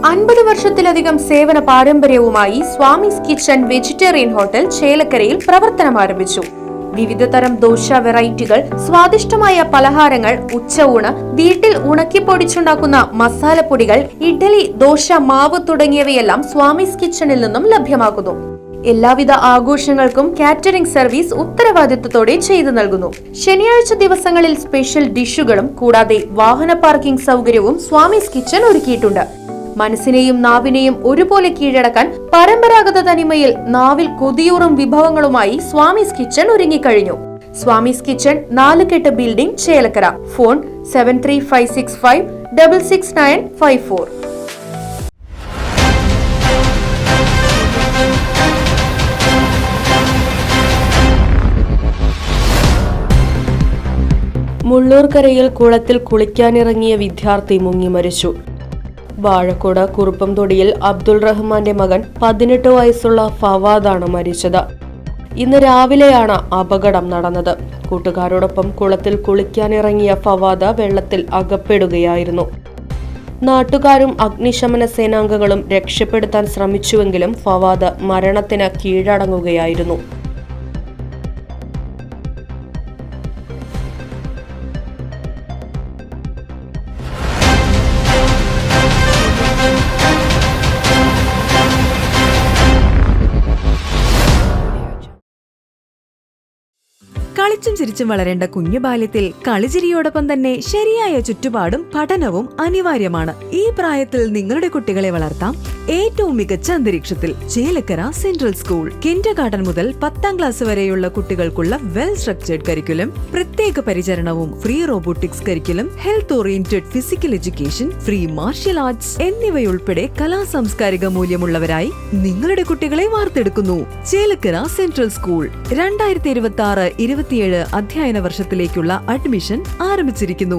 50 വർഷത്തിലധികം സേവന പാരമ്പര്യവുമായി സ്വാമീസ് കിച്ചൺ വെജിറ്റേറിയൻ ഹോട്ടൽ ചേലക്കരയിൽ പ്രവർത്തനം ആരംഭിച്ചു. വിവിധതരം ദോശ വെറൈറ്റികൾ, സ്വാദിഷ്ടമായ പലഹാരങ്ങൾ, ഉച്ചയൂണ്, വീട്ടിൽ ഉണക്കിപ്പൊടിച്ചുണ്ടാക്കുന്ന മസാലപ്പൊടികൾ, ഇഡ്ഡലി, ദോശ മാവ് തുടങ്ങിയവയെല്ലാം സ്വാമീസ് കിച്ചണിൽ നിന്നും ലഭ്യമാക്കുന്നു. എല്ലാവിധ ആഘോഷങ്ങൾക്കും കാറ്ററിംഗ് സർവീസ് ഉത്തരവാദിത്വത്തോടെ ചെയ്തു നൽകുന്നു. ശനിയാഴ്ച ദിവസങ്ങളിൽ സ്പെഷ്യൽ ഡിഷുകളും കൂടാതെ വാഹന പാർക്കിംഗ് സൗകര്യവും സ്വാമീസ് കിച്ചൺ ഒരുക്കിയിട്ടുണ്ട്. മനസ്സിനെയും നാവിനെയും ഒരുപോലെ കീഴടക്കാൻ പരമ്പരാഗത തനിമയിൽ നാവിൽ കൊതിയൂറും വിഭവങ്ങളുമായി സ്വാമീസ് കിച്ചൺ ഒരുങ്ങിക്കഴിഞ്ഞു. Swamis kitchen 4 building, Chelakkara. Phone 7356566954. മുള്ളൂർക്കരയിൽ കുളത്തിൽ കുളിക്കാനിറങ്ങിയ വിദ്യാർത്ഥി മുങ്ങി മരിച്ചു. വാഴക്കോട് കുറുപ്പംതൊടിയിൽ അബ്ദുൾ റഹ്മാന്റെ മകൻ 18 വയസ്സുള്ള ഫവാദാണ് മരിച്ചത്. ഇന്ന് രാവിലെയാണ് അപകടം നടന്നത്. കൂട്ടുകാരോടൊപ്പം കുളത്തിൽ കുളിക്കാനിറങ്ങിയ ഫവാദ വെള്ളത്തിൽ അകപ്പെടുകയായിരുന്നു. നാട്ടുകാരും അഗ്നിശമന സേനാംഗങ്ങളും രക്ഷപ്പെടുത്താൻ ശ്രമിച്ചുവെങ്കിലും ഫവാദ മരണത്തിന് കീഴടങ്ങുകയായിരുന്നു. കളിച്ചും ചിരിച്ചും വളരേണ്ട കുഞ്ഞു ബാല്യത്തിൽ കളിചിരിയോടൊപ്പം തന്നെ ശരിയായ ചുറ്റുപാടും പഠനവും അനിവാര്യമാണ്. ഈ പ്രായത്തിൽ നിങ്ങളുടെ കുട്ടികളെ വളർത്താം ഏറ്റവും മികച്ച അന്തരീക്ഷത്തിൽ. Chelakkara central school. കിൻഡർഗാർട്ടൻ മുതൽ 10ാം ക്ലാസ് വരെയുള്ള കുട്ടികൾക്കുള്ള വെൽ സ്ട്രക്ചേർഡ് കരിക്കുലം, പ്രത്യേക പരിചരണവും, free robotics curriculum, health oriented physical education, free martial arts എന്നിവയുൾപ്പെടെ കലാസാംസ്കാരിക മൂല്യമുള്ളവരായി നിങ്ങളുടെ കുട്ടികളെ വാർത്തെടുക്കുന്നു. ചേലക്കര സെൻട്രൽ സ്കൂൾ 2026-27 അധ്യയന വർഷത്തിലേക്കുള്ള അഡ്മിഷൻ ആരംഭിച്ചിരിക്കുന്നു.